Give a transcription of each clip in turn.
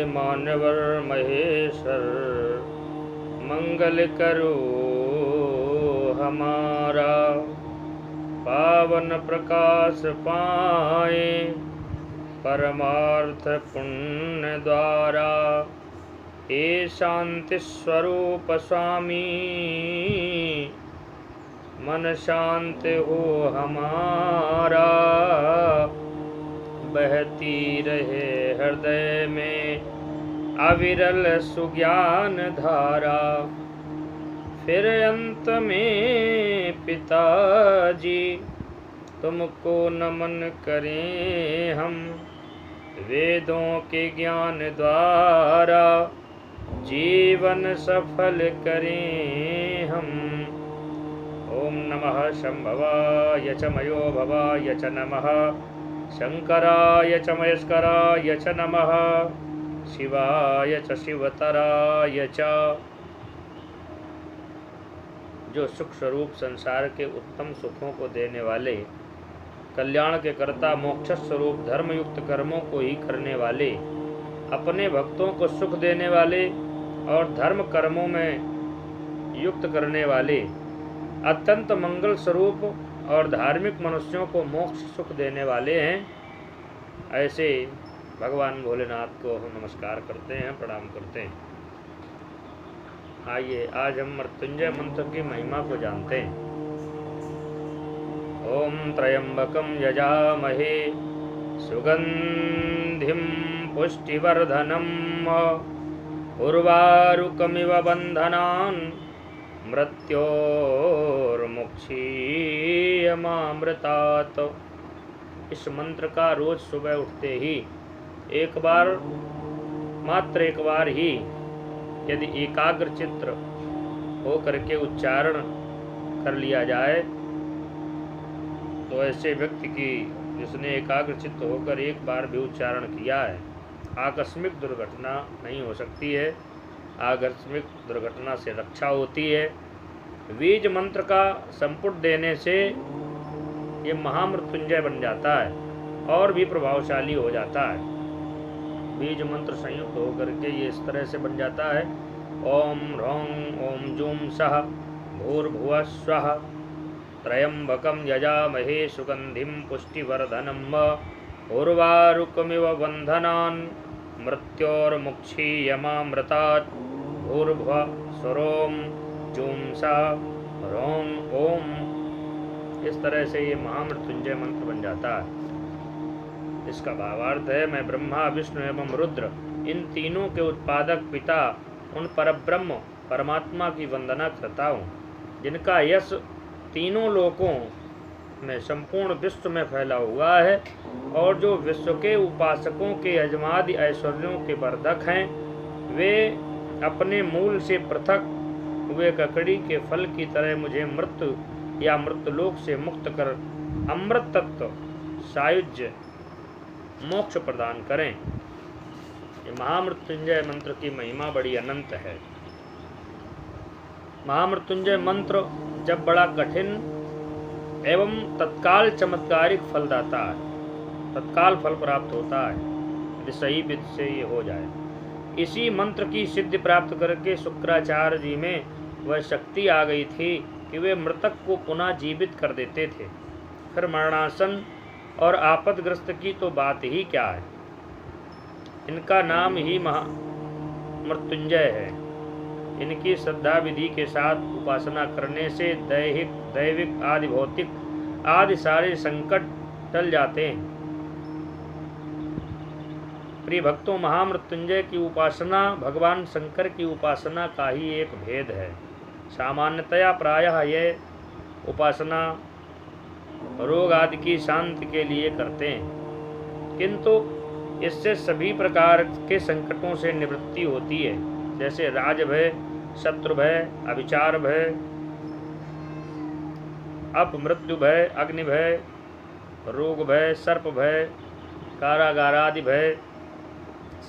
मान्यवर महेश्वर, मंगल करो हमारा। पावन प्रकाश पाए परमार्थ पुण्य द्वारा। हे शांति स्वरूप स्वामी, मन शांत हो हमारा। बहती रहे हृदय में अविरल सुज्ञान धारा। फिर अंत में पिताजी तुमको नमन करें हम। वेदों के ज्ञान द्वारा जीवन सफल करें हम। ओम नमः शंभवाय च मयो भवाय च नमः। शंकराय च महेश्वराय च नमः। शिवाय च शिवतराय च। जो सुख स्वरूप संसार के उत्तम सुखों को देने वाले, कल्याण के कर्ता, मोक्ष स्वरूप धर्मयुक्त कर्मों को ही करने वाले, अपने भक्तों को सुख देने वाले और धर्म कर्मों में युक्त करने वाले, अत्यंत मंगल स्वरूप और धार्मिक मनुष्यों को मोक्ष सुख देने वाले हैं, ऐसे भगवान भोलेनाथ को हम नमस्कार करते हैं, प्रणाम करते हैं। आइए आज हम मृत्युंजय मंत्र की महिमा को जानते हैं। ओम त्र्यंबकं यजामहे सुगंधिं पुष्टिवर्धनम् उर्वारुकमिव बन्धनान् मृत्योर्मुक्षीयमामृतात्। इस मंत्र का रोज सुबह उठते ही मात्र एक बार ही यदि एकाग्र चित्र हो करके उच्चारण कर लिया जाए तो ऐसे व्यक्ति की जिसने एकाग्र चित्त होकर एक बार भी उच्चारण किया है, आकस्मिक दुर्घटना नहीं हो सकती है। आकस्मिक दुर्घटना से रक्षा होती है। बीज मंत्र का संपुट देने से ये महामृत्युंजय बन जाता है और भी प्रभावशाली हो जाता है। बीज मंत्र संयुक्त होकर के ये इस तरह से बन जाता है। ओम ह्रौं ओम जूं सः भूर्भुवः स्वः त्र्यंबकं यजामहे सुगंधिं पुष्टिवर्धनम् उर्वारुकमिव बन्धनान् मृत्योर्मुक्षीयमामृतात्। भूर्भुवः स्वरों जूं सः ह्रौं ओम। इस तरह से ये महामृत्युंजय मंत्र बन जाता है। इसका भावार्थ है, मैं ब्रह्मा विष्णु एवं रुद्र इन तीनों के उत्पादक पिता उन परब्रह्म परमात्मा की वंदना करता हूँ, जिनका यश तीनों लोकों में संपूर्ण विश्व में फैला हुआ है और जो विश्व के उपासकों के यजमादि ऐश्वर्यों के वर्धक हैं। वे अपने मूल से पृथक हुए ककड़ी के फल की तरह मुझे मृत्यु या मृत्युलोक से मुक्त कर अमृत तत्व सायुज्य मोक्ष प्रदान करें। ये महामृत्युंजय मंत्र की महिमा बड़ी अनंत है। महामृत्युंजय मंत्र जब बड़ा कठिन एवं तत्काल चमत्कारिक फलदाता है, तत्काल फल प्राप्त होता है यदि सही विधि से ये हो जाए। इसी मंत्र की सिद्धि प्राप्त करके शुक्राचार्य जी में वह शक्ति आ गई थी कि वे मृतक को पुनः जीवित कर देते थे। फिर मरणासन और आपदग्रस्त की तो बात ही क्या है। इनका नाम ही महामृत्युंजय है। इनकी श्रद्धा विधि के साथ उपासना करने से दैहिक दैविक आदि भौतिक आदि सारे संकट टल जाते हैं। प्रिय भक्तों, महामृत्युंजय की उपासना भगवान शंकर की उपासना का ही एक भेद है। सामान्यतया प्रायः यह उपासना रोग आदि की शांति के लिए करते हैं, किंतु इससे सभी प्रकार के संकटों से निवृत्ति होती है, जैसे राज भय, शत्रु भय, अभिचार भय, अपमृत्यु भय, अग्नि भय, रोग भय, सर्प भय, कारागार आदि भय,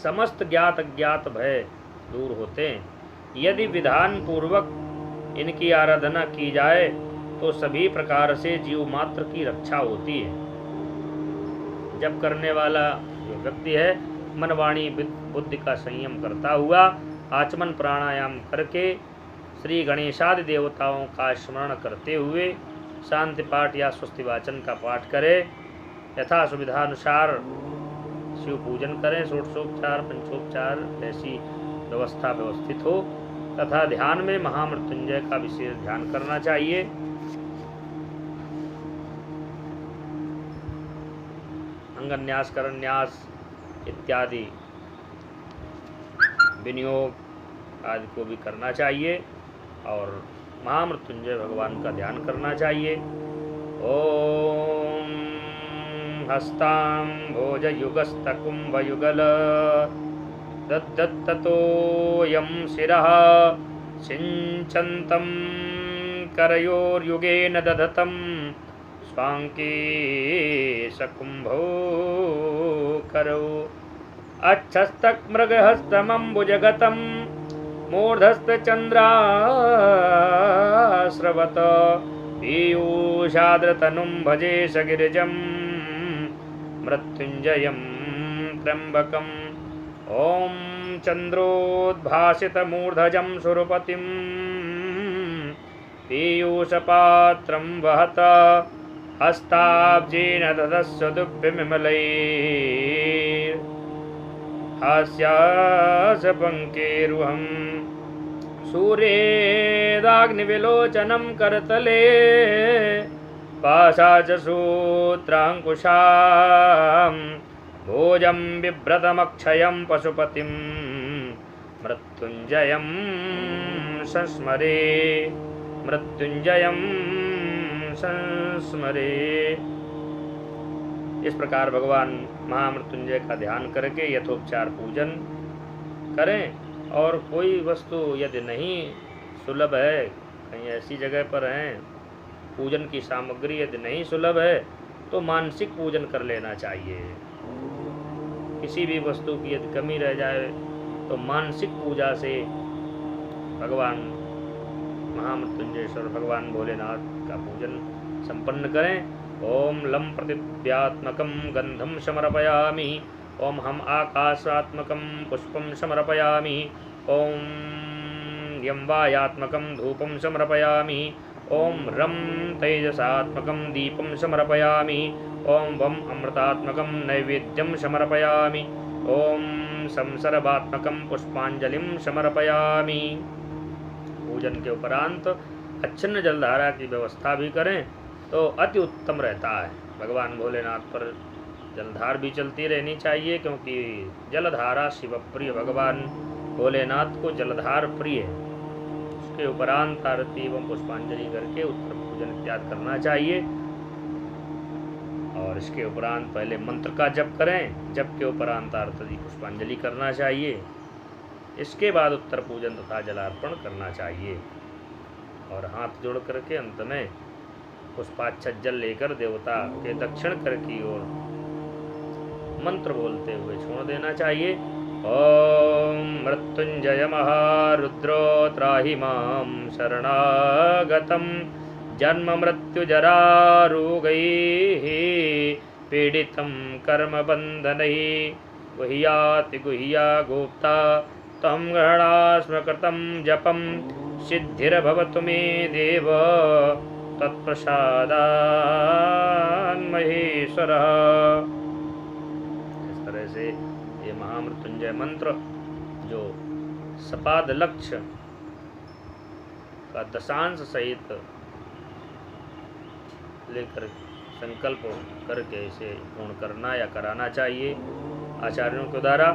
समस्त ज्ञात अज्ञात भय दूर होते हैं। यदि विधान पूर्वक इनकी आराधना की जाए तो सभी प्रकार से जीव मात्र की रक्षा होती है। जब करने वाला जो व्यक्ति है मनवाणी बुद्धि का संयम करता हुआ आचमन प्राणायाम करके श्री गणेशादि देवताओं का स्मरण करते हुए शांति पाठ या स्वस्ति वाचन का पाठ करें। यथा सुविधानुसार शिव पूजन करें। षोडशोपचार पंचोपचार ऐसी व्यवस्था व्यवस्थित हो तथा ध्यान में महामृत्युंजय का विशेष ध्यान करना चाहिए। अंगन्यास करन्यास इत्यादि विनियोग आदि को भी करना चाहिए और महामृत्युंजय भगवान का ध्यान करना चाहिए। ओम हस्तां भोजयुगस्तकुम्भयुगल दत्ततोऽयं शिरः सिञ्चन्तं करयोर्युगेन दधतं स्वाङ्के सकुम्भो करौ अच्छस्तमृगहस्तमम्बुजगतं मूर्धस्तचन्द्रास्रवत पीयूषाद्रतनुं भजेश गिरिजं मृत्युञ्जयं त्र्यम्बकम् ॐ चन्द्रोद्भासितमूर्धजं सुरपतिं पीयूषपात्रं वहत हस्ताब्जेन ददस्व दुःखिमिमलैर्हास्यासपङ्केरुहं सूर्येदाग्निविलोचनं करतले पाशाचसूत्राङ्कुशां भोजं बिभ्रतमक्षयं पशुपतिं मृत्युञ्जयं संस्मरे मृत्युञ्जयं संस्मरे। इस प्रकार भगवान महामृत्युंजय का ध्यान करके यथोपचार पूजन करें। और कोई वस्तु यदि नहीं सुलभ है, कहीं ऐसी जगह पर हैं पूजन की सामग्री यदि नहीं सुलभ है तो मानसिक पूजन कर लेना चाहिए। किसी भी वस्तु की यदि कमी रह जाए तो मानसिक पूजा से भगवान महामृत्युंजयेश्वर भगवान भोलेनाथ का पूजन संपन्न करें। ओम लम प्रतिद्यात्मकं गंधम समर्पयामि। ओम हम आकाशात्मकं पुष्पं समर्पयामि। ओम यं वायात्मकं धूपं समर्पयामि। ओम रं तेजसात्मकं दीपं समर्पयामि। ओम वम अमृतात्मकं नैवेद्यं समर्पयामि। ओम संसर्वात्मकं पुष्पांजलिं समर्पयामि। पूजन के उपरांत अच्छन्न जलधारा की व्यवस्था भी करें तो अति उत्तम रहता है। भगवान भोलेनाथ पर जलधार भी चलती रहनी चाहिए क्योंकि जलधारा शिव प्रिय, भगवान भोलेनाथ को जलधार प्रिय है। उसके उपरांत आरती एवं पुष्पांजलि करके उत्तर पूजन इत्यादि करना चाहिए। और इसके उपरांत पहले मंत्र का जप करें, जप के उपरांत आरती पुष्पांजलि करना चाहिए। इसके बाद उत्तर पूजन तथा जलार्पण करना चाहिए और हाथ जोड़ करके अंत में पुष्पाक्षत जल लेकर देवता के दक्षिण कर की ओर मंत्र बोलते हुए छोड़ देना चाहिए। ओम मृत्युंजय महारुद्रो त्राहि मां शरणागतं जन्म मृत्यु जरा रोगैः पीडितं कर्म बन्धनैः गुह्याति गुह्या गोप्ता तं गृह्णास्म कृतं जपं सिद्धिर्भवतु मे देव तत्प्रसादान्महेश्वरः। इस तरह से ये महामृत्युंजय मंत्र जो सपाद लक्ष्य का दशांश सहित लेकर संकल्प करके इसे पूर्ण करना या कराना चाहिए आचार्यों के द्वारा।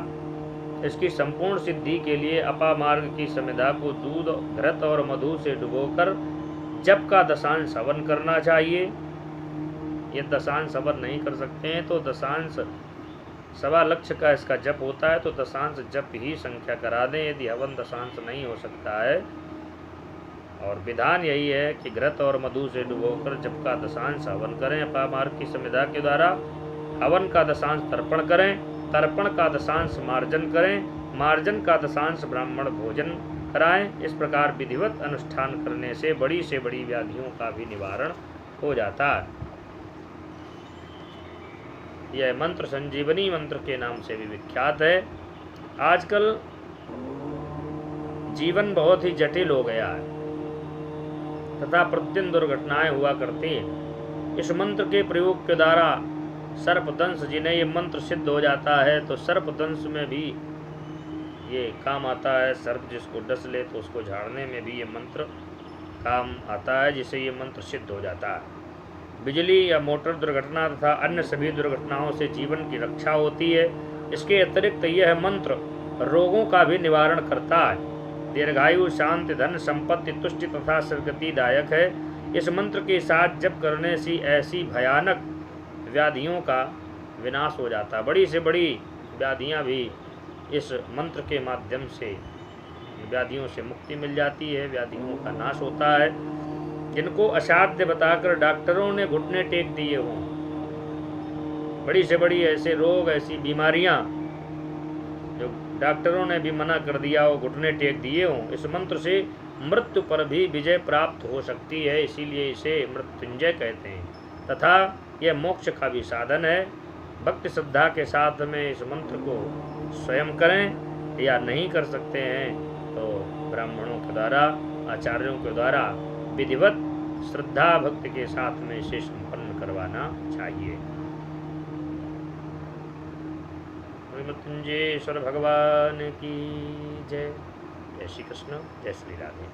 इसकी संपूर्ण सिद्धि के लिए अपामार्ग की समिधा को दूध, घृत और मधु से डुबोकर जप का दशांश हवन करना चाहिए। ये दशांश हवन नहीं कर सकते हैं तो दशांश सवा लक्ष्य का इसका जप होता है तो दशांश जप ही संख्या करा दें यदि हवन दशांश नहीं हो सकता है। और विधान यही है कि घृत और मधु से डुबोकर जप का दशांश हवन करें। अपामार्ग की समिधा के द्वारा हवन का दशांश तर्पण करें, तर्पण का दशांश मार्जन करें, मार्जन का दशांश ब्राह्मण भोजन कराएं। इस प्रकार विधिवत अनुष्ठान करने से बड़ी व्याधियों का भी निवारण हो जाता है। यह मंत्र संजीवनी मंत्र के नाम से भी विख्यात है। आजकल जीवन बहुत ही जटिल हो गया है तथा प्रतिदिन दुर्घटनाएं हुआ करती हैं। इस मंत्र के प्रयोग के द्वारा सर्पदंश, जिन्हें ये मंत्र सिद्ध हो जाता है तो सर्पदंश में भी ये काम आता है। सर्प जिसको डस ले तो उसको झाड़ने में भी ये मंत्र काम आता है, जिससे ये मंत्र सिद्ध हो जाता है। बिजली या मोटर दुर्घटना तथा अन्य सभी दुर्घटनाओं से जीवन की रक्षा होती है। इसके अतिरिक्त यह मंत्र रोगों का भी निवारण करता है। दीर्घायु, शांति, धन संपत्ति, तुष्टि तथा सद्गतिदायक है। इस मंत्र के साथ जप करने से ऐसी भयानक व्याधियों का विनाश हो जाता है। बड़ी से बड़ी व्याधियां भी इस मंत्र के माध्यम से व्याधियों से मुक्ति मिल जाती है, व्याधियों का नाश होता है। जिनको असाध्य बताकर डॉक्टरों ने घुटने टेक दिए हों, बड़ी से बड़ी ऐसे रोग, ऐसी बीमारियां जो डॉक्टरों ने भी मना कर दिया हो, घुटने टेक दिए हों, इस मंत्र से मृत्यु पर भी विजय प्राप्त हो सकती है। इसीलिए इसे मृत्युंजय कहते हैं तथा यह मोक्ष का भी साधन है। भक्ति श्रद्धा के साथ में इस मंत्र को स्वयं करें, या नहीं कर सकते हैं तो ब्राह्मणों के द्वारा, आचार्यों के द्वारा विधिवत श्रद्धा भक्ति के साथ में इसे संपन्न करवाना चाहिए। मृत्युंजयेश्वर भगवान की जय। जय श्री कृष्ण, जय श्री राधे।